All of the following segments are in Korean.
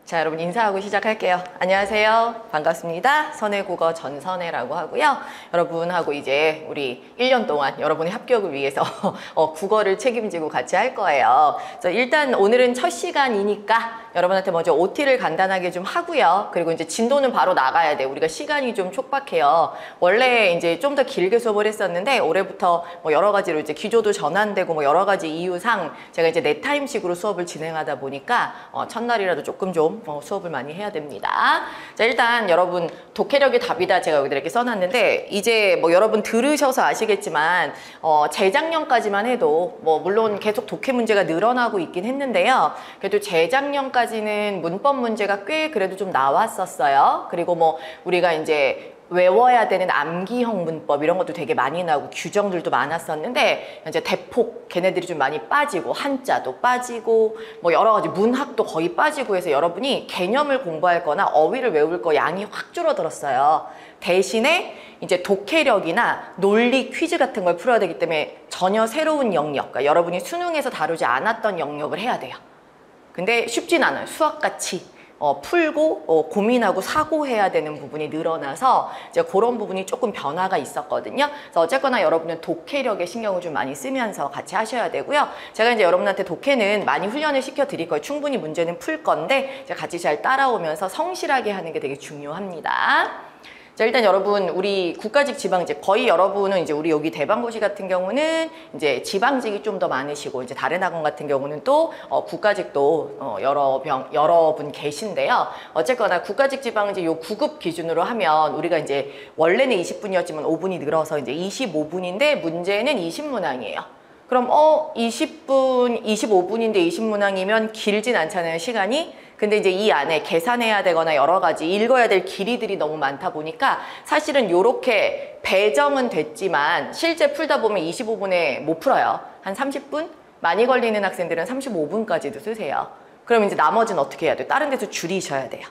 자, 여러분 인사하고 시작할게요. 안녕하세요. 반갑습니다. 선해국어 전선해라고 하고요. 여러분하고 이제 우리 1년 동안 여러분의 합격을 위해서 국어를 책임지고 같이 할 거예요. 그래서 일단 오늘은 첫 시간이니까 여러분한테 먼저 OT를 간단하게 좀 하고요. 그리고 이제 진도는 바로 나가야 돼. 우리가 시간이 좀 촉박해요. 원래 이제 좀 더 길게 수업을 했었는데 올해부터 뭐 여러 가지로 이제 기조도 전환되고 뭐 여러 가지 이유상 제가 이제 네 타임식으로 수업을 진행하다 보니까 첫날이라도 조금 좀 수업을 많이 해야 됩니다. 자, 일단 여러분 독해력이 답이다 제가 여기다 이렇게 써놨는데 이제 뭐 여러분 들으셔서 아시겠지만 재작년까지만 해도 뭐 물론 계속 독해 문제가 늘어나고 있긴 했는데요. 그래도 재작년까지는 문법 문제가 꽤 그래도 좀 나왔었어요. 그리고 뭐 우리가 이제 외워야 되는 암기형 문법 이런 것도 되게 많이 나오고 규정들도 많았었는데 이제 대폭 걔네들이 좀 많이 빠지고 한자도 빠지고 뭐 여러 가지 문학도 거의 빠지고 해서 여러분이 개념을 공부할 거나 어휘를 외울 거 양이 확 줄어들었어요. 대신에 이제 독해력이나 논리 퀴즈 같은 걸 풀어야 되기 때문에 전혀 새로운 영역, 그러니까 여러분이 수능에서 다루지 않았던 영역을 해야 돼요. 근데 쉽진 않아요. 수학같이 풀고 고민하고 사고해야 되는 부분이 늘어나서 이제 그런 부분이 조금 변화가 있었거든요. 그래서 어쨌거나 여러분은 독해력에 신경을 좀 많이 쓰면서 같이 하셔야 되고요. 제가 이제 여러분한테 독해는 많이 훈련을 시켜 드릴 거예요. 충분히 문제는 풀 건데 이제 같이 잘 따라오면서 성실하게 하는 게 되게 중요합니다. 자, 일단 여러분 우리 국가직 지방직 거의 여러분은 이제 우리 여기 대방고시 같은 경우는 이제 지방직이 좀 더 많으시고 이제 다른 학원 같은 경우는 또 국가직도 여러 분 계신데요. 어쨌거나 국가직 지방직 요 9급 기준으로 하면 우리가 이제 원래는 20분이었지만 5분이 늘어서 이제 25분인데 문제는 20문항이에요. 그럼 20분, 25분인데 20문항이면 길진 않잖아요, 시간이. 근데 이제 이 안에 계산해야 되거나 여러 가지 읽어야 될 길이들이 너무 많다 보니까 사실은 요렇게 배정은 됐지만 실제 풀다 보면 25분에 못 풀어요. 한 30분? 많이 걸리는 학생들은 35분까지도 쓰세요. 그럼 이제 나머지는 어떻게 해야 돼요? 다른 데서 줄이셔야 돼요.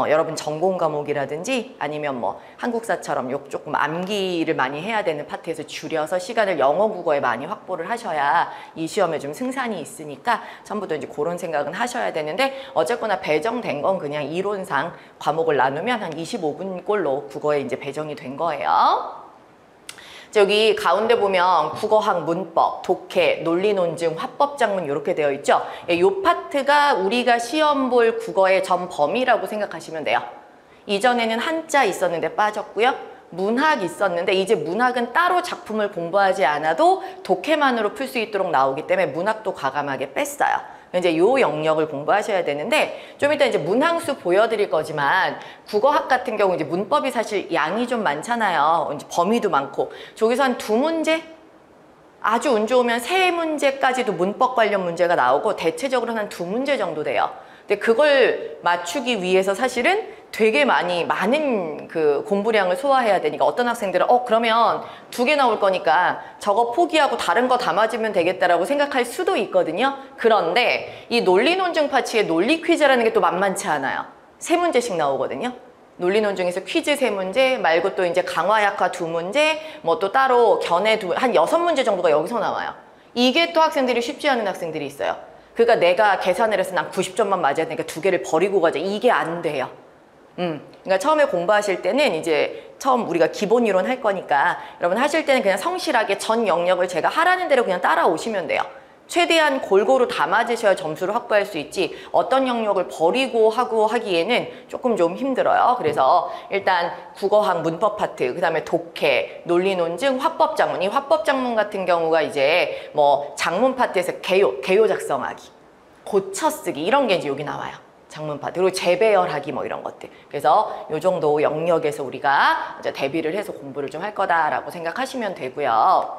여러분 전공 과목이라든지 아니면 뭐 한국사처럼 요 조금 암기를 많이 해야 되는 파트에서 줄여서 시간을 영어 국어에 많이 확보를 하셔야 이 시험에 좀 승산이 있으니까 전부 다 이제 그런 생각은 하셔야 되는데 어쨌거나 배정된 건 그냥 이론상 과목을 나누면 한 25분 꼴로 국어에 이제 배정이 된 거예요. 여기 가운데 보면 국어학 문법, 독해, 논리 논증, 화법 작문 이렇게 되어 있죠. 이 파트가 우리가 시험 볼 국어의 전 범위라고 생각하시면 돼요. 이전에는 한자 있었는데 빠졌고요. 문학 있었는데 이제 문학은 따로 작품을 공부하지 않아도 독해만으로 풀 수 있도록 나오기 때문에 문학도 과감하게 뺐어요. 이제 요 영역을 공부하셔야 되는데 좀 이따 이제 문항수 보여드릴 거지만 국어학 같은 경우 이제 문법이 사실 양이 좀 많잖아요. 이제 범위도 많고 저기서 한 2문제? 아주 운 좋으면 3문제까지도 문법 관련 문제가 나오고 대체적으로 한 2문제 정도 돼요. 근데 그걸 맞추기 위해서 사실은 되게 많은 그 공부량을 소화해야 되니까 어떤 학생들은 그러면 2개 나올 거니까 저거 포기하고 다른 거 다 맞으면 되겠다라고 생각할 수도 있거든요. 그런데 이 논리 논증 파츠에 논리 퀴즈라는 게 또 만만치 않아요. 3문제씩 나오거든요. 논리 논증에서 퀴즈 3문제 말고 또 이제 강화 약화 2문제 뭐 또 따로 견해 한 6문제 정도가 여기서 나와요. 이게 또 학생들이 쉽지 않은 학생들이 있어요. 그러니까 내가 계산을 해서 난 90점만 맞아야 되니까 2개를 버리고 가자. 이게 안 돼요. 그러니까 처음에 공부하실 때는 이제 처음 우리가 기본 이론 할 거니까 여러분 하실 때는 그냥 성실하게 전 영역을 제가 하라는 대로 그냥 따라오시면 돼요. 최대한 골고루 다 맞으셔야 점수를 확보할 수 있지 어떤 영역을 버리고 하고 하기에는 조금 좀 힘들어요. 그래서 일단 국어학 문법 파트, 그 다음에 독해, 논리 논증, 화법 작문. 이 화법 작문 같은 경우가 이제 뭐 작문 파트에서 개요 작성하기, 고쳐쓰기 이런 게 이제 여기 나와요. 작문 파트. 그리고 재배열하기 뭐 이런 것들. 그래서 요 정도 영역에서 우리가 이제 대비를 해서 공부를 좀 할 거다라고 생각하시면 되고요.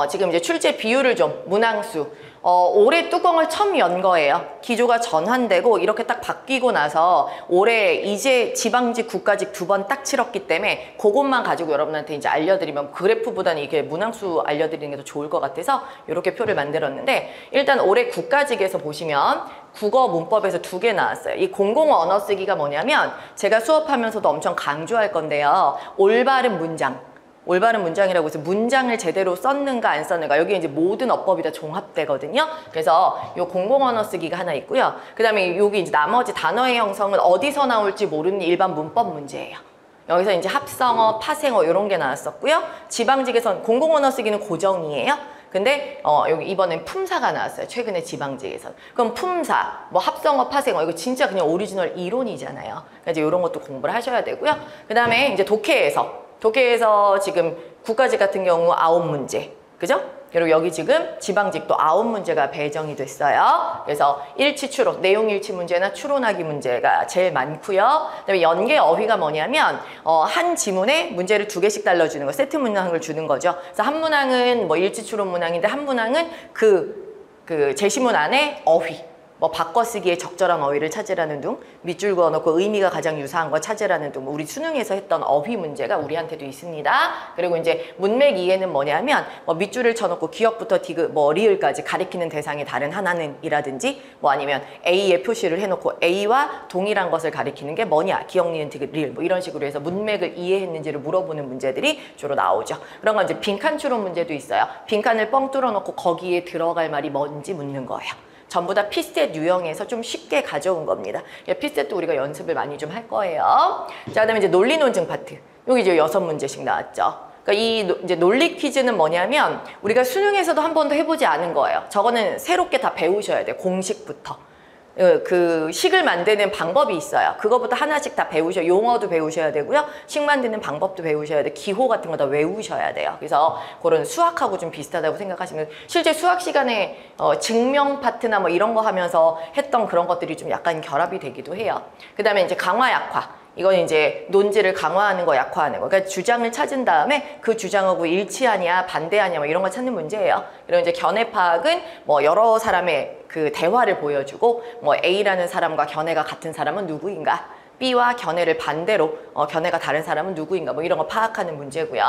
지금 이제 출제 비율을 좀 문항수 올해 뚜껑을 처음 연 거예요. 기조가 전환되고 이렇게 딱 바뀌고 나서 올해 이제 지방직 국가직 2번 딱 치렀기 때문에 그것만 가지고 여러분한테 이제 알려드리면 그래프보다는 이게 문항수 알려드리는 게 더 좋을 것 같아서 이렇게 표를 만들었는데 일단 올해 국가직에서 보시면 국어 문법에서 2개 나왔어요. 이 공공 언어 쓰기가 뭐냐면 제가 수업하면서도 엄청 강조할 건데요. 올바른 문장. 올바른 문장이라고 해서 문장을 제대로 썼는가 안 썼는가 여기 이제 모든 어법이 다 종합되거든요. 그래서 요 공공언어 쓰기가 하나 있고요. 그 다음에 여기 이제 나머지 단어의 형성은 어디서 나올지 모르는 일반 문법 문제예요. 여기서 이제 합성어, 파생어 이런 게 나왔었고요. 지방직에선 공공언어 쓰기는 고정이에요. 근데 여기 이번엔 품사가 나왔어요. 최근에 지방직에서. 그럼 품사, 뭐 합성어, 파생어 이거 진짜 그냥 오리지널 이론이잖아요. 그러니까 이제 이런 것도 공부를 하셔야 되고요. 그 다음에 이제 독해에서 지금 국가직 같은 경우 9문제, 그죠? 그리고 여기 지금 지방직도 9문제가 배정이 됐어요. 그래서 일치 추론, 내용 일치 문제나 추론하기 문제가 제일 많고요. 그다음에 연계 어휘가 뭐냐면 한 지문에 문제를 2개씩 달라주는 거, 세트 문항을 주는 거죠. 그래서 한 문항은 뭐 일치 추론 문항인데 한 문항은 그 제시문 안에 어휘. 뭐 바꿔쓰기에 적절한 어휘를 찾으라는 둥, 밑줄 그어놓고 의미가 가장 유사한 거 찾으라는 둥, 우리 수능에서 했던 어휘 문제가 우리한테도 있습니다. 그리고 이제 문맥 이해는 뭐냐면 뭐 밑줄을 쳐놓고 기역부터 디귿, 뭐 리을까지 가리키는 대상이 다른 하나는 이라든지 뭐 아니면 A에 표시를 해놓고 A와 동일한 것을 가리키는 게 뭐냐, 기역, 니은, 디귿, 리을 뭐 이런 식으로 해서 문맥을 이해했는지를 물어보는 문제들이 주로 나오죠. 그런 건 이제 빈칸 추론 문제도 있어요. 빈칸을 뻥 뚫어놓고 거기에 들어갈 말이 뭔지 묻는 거예요. 전부 다 피스탯 유형에서 좀 쉽게 가져온 겁니다. 피스탯도 우리가 연습을 많이 좀 할 거예요. 자, 그다음에 이제 논리 논증 파트. 여기 이제 6문제씩 나왔죠. 그러니까 이제 논리 퀴즈는 뭐냐면 우리가 수능에서도 한 번도 해보지 않은 거예요. 저거는 새롭게 다 배우셔야 돼요. 공식부터. 그 식을 만드는 방법이 있어요. 그거부터 하나씩 다 배우셔야, 용어도 배우셔야 되고요. 식 만드는 방법도 배우셔야 돼요. 기호 같은 거 다 외우셔야 돼요. 그래서 그런 수학하고 좀 비슷하다고 생각하시면, 실제 수학 시간에 증명 파트나 뭐 이런 거 하면서 했던 그런 것들이 좀 약간 결합이 되기도 해요. 그 다음에 이제 강화 약화. 이건 이제 논지를 강화하는 거, 약화하는 거. 그러니까 주장을 찾은 다음에 그 주장하고 일치하냐, 반대하냐, 뭐 이런 거 찾는 문제예요. 그리고 이제 견해 파악은 뭐 여러 사람의 그 대화를 보여주고, 뭐 A라는 사람과 견해가 같은 사람은 누구인가? B와 견해를 반대로 견해가 다른 사람은 누구인가? 뭐 이런 거 파악하는 문제고요.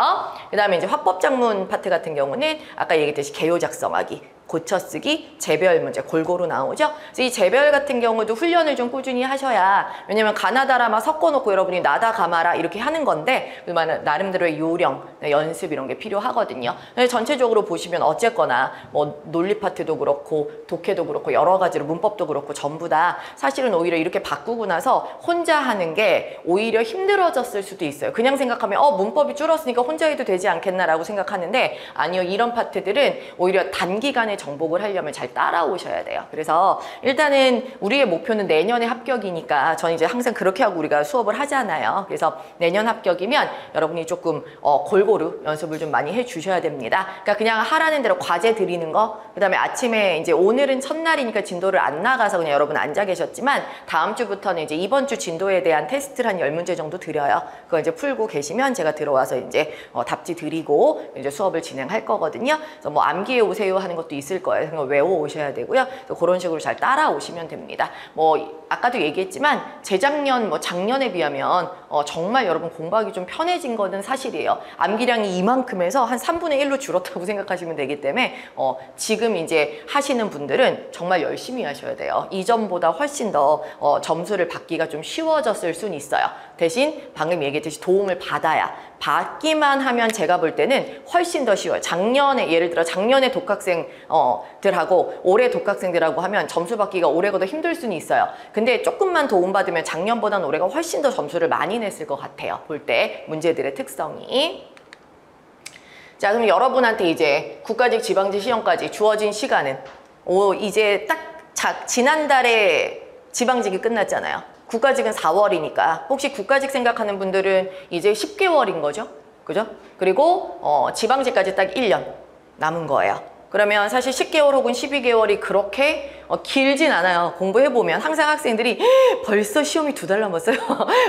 그 다음에 이제 화법작문 파트 같은 경우는 아까 얘기했듯이 개요 작성하기, 고쳐쓰기, 재별 문제 골고루 나오죠. 그래서 이 재별 같은 경우도 훈련을 좀 꾸준히 하셔야, 왜냐면 가나다라 막 섞어놓고 여러분이 나다 가마라 이렇게 하는 건데 나름대로의 요령, 연습 이런 게 필요하거든요. 전체적으로 보시면 어쨌거나 뭐 논리 파트도 그렇고 독해도 그렇고 여러 가지로 문법도 그렇고 전부 다 사실은 오히려 이렇게 바꾸고 나서 혼자 하는 게 오히려 힘들어졌을 수도 있어요. 그냥 생각하면 문법이 줄었으니까 혼자 해도 되지 않겠나라고 생각하는데, 아니요, 이런 파트들은 오히려 단기간에 정복을 하려면 잘 따라오셔야 돼요. 그래서 일단은 우리의 목표는 내년에 합격이니까 저는 이제 항상 그렇게 하고 우리가 수업을 하잖아요. 그래서 내년 합격이면 여러분이 조금 골고루 연습을 좀 많이 해주셔야 됩니다. 그러니까 그냥 하라는 대로 과제 드리는 거, 그 다음에 아침에 이제 오늘은 첫날이니까 진도를 안 나가서 그냥 여러분 앉아 계셨지만 다음 주부터는 이제 이번 주 진도에 대한 테스트를 한 10문제 정도 드려요. 그거 이제 풀고 계시면 제가 들어와서 이제 답지 드리고 이제 수업을 진행할 거거든요. 그래서 뭐 암기해 오세요 하는 것도 있을 거예요. 그거 외워 오셔야 되고요. 그런 식으로 잘 따라오시면 됩니다. 뭐 아까도 얘기했지만 재작년, 뭐 작년에 비하면 정말 여러분 공부하기 좀 편해진 거는 사실이에요. 암기량이 이만큼 해서 한 3분의 1로 줄었다고 생각하시면 되기 때문에 지금 이제 하시는 분들은 정말 열심히 하셔야 돼요. 이전보다 훨씬 더 점수를 받기가 좀 쉬워졌을 수는 있어요. 대신 방금 얘기했듯이 도움을 받기만 하면 제가 볼 때는 훨씬 더 쉬워요. 작년에, 예를 들어 작년에 독학생들하고 올해 독학생들하고 하면 점수 받기가 올해가 더 힘들 수는 있어요. 근데 조금만 도움받으면 작년보다는 올해가 훨씬 더 점수를 많이 냈을 것 같아요. 볼 때 문제들의 특성이. 자, 그럼 여러분한테 이제 국가직, 지방직 시험까지 주어진 시간은 이제 딱 지난달에 지방직이 끝났잖아요. 국가직은 4월이니까 혹시 국가직 생각하는 분들은 이제 10개월인 거죠. 그죠? 그리고 지방직까지 딱 1년 남은 거예요. 그러면 사실 10개월 혹은 12개월이 그렇게 길진 않아요. 공부해보면 항상 학생들이 벌써 시험이 2달 남았어요.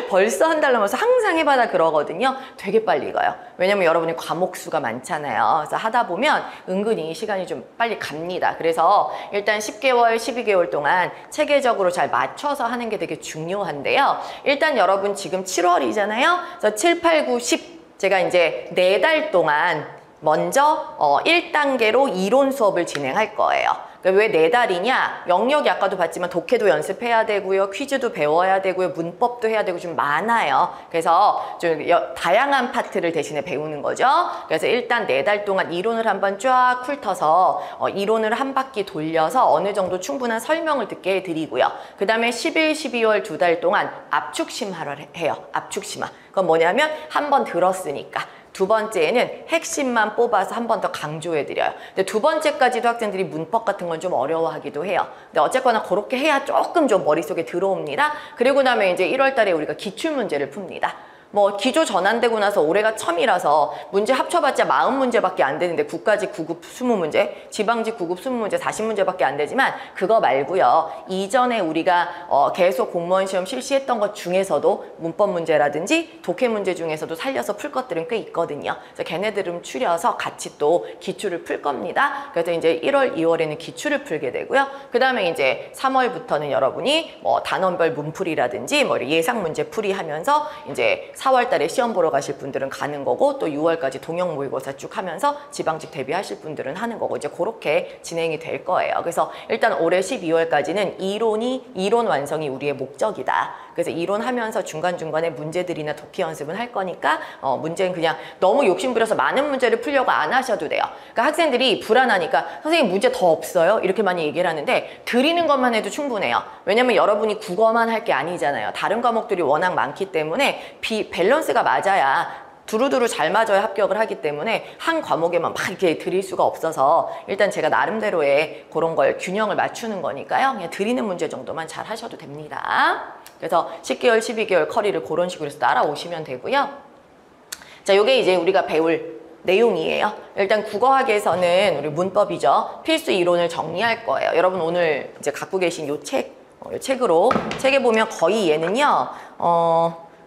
벌써 1달 남았어. 항상 해봐라 그러거든요. 되게 빨리 가요. 왜냐면 여러분이 과목 수가 많잖아요. 그래서 하다 보면 은근히 시간이 좀 빨리 갑니다. 그래서 일단 10개월, 12개월 동안 체계적으로 잘 맞춰서 하는 게 되게 중요한데요. 일단 여러분 지금 7월이잖아요. 그래서 7, 8, 9, 10 제가 이제 4달 동안 먼저 1단계로 이론 수업을 진행할 거예요. 그러니까 왜 4달이냐? 영역이 아까도 봤지만 독해도 연습해야 되고요. 퀴즈도 배워야 되고요. 문법도 해야 되고 좀 많아요. 그래서 좀 다양한 파트를 대신에 배우는 거죠. 그래서 일단 4달 동안 이론을 한번 쫙 훑어서 이론을 한 바퀴 돌려서 어느 정도 충분한 설명을 듣게 해드리고요. 그 다음에 11, 12월 2달 동안 압축심화를 해요. 압축심화. 그건 뭐냐면 한 번 들었으니까. 두 번째에는 핵심만 뽑아서 한 번 더 강조해드려요. 근데 두 번째까지도 학생들이 문법 같은 건 좀 어려워하기도 해요. 근데 어쨌거나 그렇게 해야 조금 좀 머릿속에 들어옵니다. 그리고 나면 이제 1월 달에 우리가 기출문제를 풉니다. 뭐 기조 전환되고 나서 올해가 처음이라서 문제 합쳐봤자 40문제밖에 안 되는데 국가직 9급 20문제, 지방직 9급 20문제, 40문제밖에 안 되지만 그거 말고요. 이전에 우리가 계속 공무원 시험 실시했던 것 중에서도 문법 문제라든지 독해 문제 중에서도 살려서 풀 것들은 꽤 있거든요. 그래서 걔네들은 추려서 같이 또 기출을 풀 겁니다. 그래서 이제 1월, 2월에는 기출을 풀게 되고요. 그 다음에 이제 3월부터는 여러분이 뭐 단원별 문풀이라든지 뭐 예상 문제 풀이 하면서 이제 4월 달에 시험 보러 가실 분들은 가는 거고 또 6월까지 동형 모의고사 쭉 하면서 지방직 대비하실 분들은 하는 거고 이제 그렇게 진행이 될 거예요. 그래서 일단 올해 12월까지는 이론 완성이 우리의 목적이다. 그래서 이론하면서 중간중간에 문제들이나 독해 연습은 할 거니까 문제는 그냥 너무 욕심부려서 많은 문제를 풀려고 안 하셔도 돼요. 그러니까 학생들이 불안하니까 선생님 문제 더 없어요? 이렇게 많이 얘기를 하는데 드리는 것만 해도 충분해요. 왜냐면 여러분이 국어만 할 게 아니잖아요. 다른 과목들이 워낙 많기 때문에 밸런스가 맞아야 두루두루 잘 맞아야 합격을 하기 때문에 한 과목에만 막 이렇게 드릴 수가 없어서 일단 제가 나름대로의 그런 걸 균형을 맞추는 거니까요. 그냥 드리는 문제 정도만 잘 하셔도 됩니다. 그래서 10개월, 12개월 커리를 그런 식으로 해서 따라오시면 되고요. 자, 요게 이제 우리가 배울 내용이에요. 일단 국어학에서는 우리 문법이죠. 필수 이론을 정리할 거예요. 여러분 오늘 이제 갖고 계신 요 책에 보면 거의 얘는요.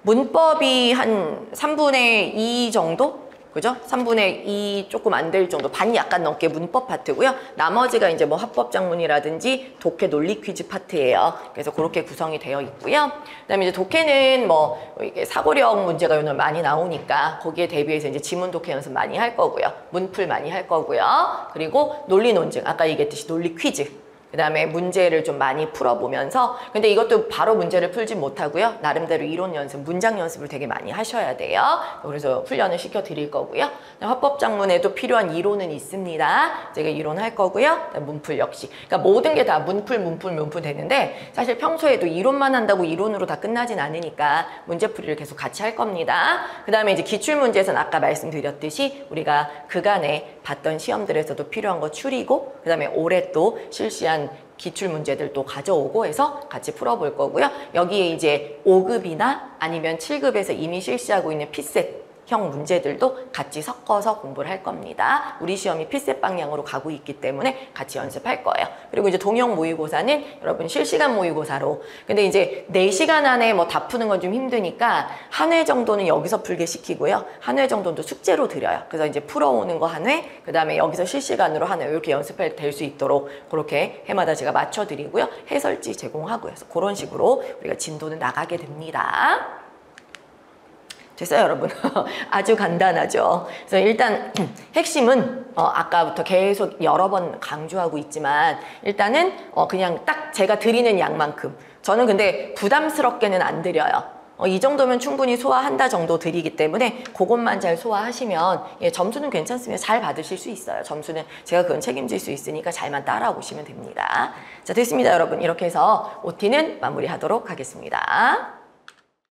문법이 한 3분의 2 정도? 그죠? 3분의 2 조금 안 될 정도, 반이 약간 넘게 문법 파트고요. 나머지가 이제 뭐 합법작문이라든지 독해 논리 퀴즈 파트예요. 그래서 그렇게 구성이 되어 있고요. 그다음에 이제 독해는 뭐 이게 사고력 문제가 오늘 많이 나오니까 거기에 대비해서 이제 지문 독해 연습 많이 할 거고요. 문풀 많이 할 거고요. 그리고 논리 논증, 아까 얘기했듯이 논리 퀴즈. 그 다음에 문제를 좀 많이 풀어보면서 근데 이것도 바로 문제를 풀지 못하고요. 나름대로 이론 연습, 문장 연습을 되게 많이 하셔야 돼요. 그래서 훈련을 시켜드릴 거고요. 합법작문에도 필요한 이론은 있습니다. 제가 이론할 거고요. 문풀 역시. 그러니까 모든 게 다 문풀 되는데 사실 평소에도 이론만 한다고 이론으로 다 끝나진 않으니까 문제풀이를 계속 같이 할 겁니다. 그 다음에 이제 기출문제에서는 아까 말씀드렸듯이 우리가 그간에 봤던 시험들에서도 필요한 거 추리고 그 다음에 올해 또 실시한 기출 문제들도 가져오고 해서 같이 풀어볼 거고요. 여기에 이제 5급이나 아니면 7급에서 이미 실시하고 있는 피셋형 문제들도 같이 섞어서 공부를 할 겁니다. 우리 시험이 피셋 방향으로 가고 있기 때문에 같이 연습할 거예요. 그리고 이제 동형 모의고사는 여러분 실시간 모의고사로 근데 이제 4시간 안에 뭐 다 푸는 건 좀 힘드니까 한 회 정도는 여기서 풀게 시키고요. 한 회 정도는 숙제로 드려요. 그래서 이제 풀어오는 거 한 회, 그 다음에 여기서 실시간으로 한 회 이렇게 연습할 될 수 있도록 그렇게 해마다 제가 맞춰드리고요. 해설지 제공하고요. 그래서 그런 식으로 우리가 진도는 나가게 됩니다. 됐어요, 여러분? 아주 간단하죠. 그래서 일단 핵심은 아까부터 계속 여러 번 강조하고 있지만 일단은 그냥 딱 제가 드리는 양만큼 저는 근데 부담스럽게는 안 드려요. 이 정도면 충분히 소화한다 정도 드리기 때문에 그것만 잘 소화하시면 점수는 괜찮으면 잘 받으실 수 있어요. 점수는 제가 그건 책임질 수 있으니까 잘만 따라오시면 됩니다. 자, 됐습니다, 여러분. 이렇게 해서 OT는 마무리하도록 하겠습니다.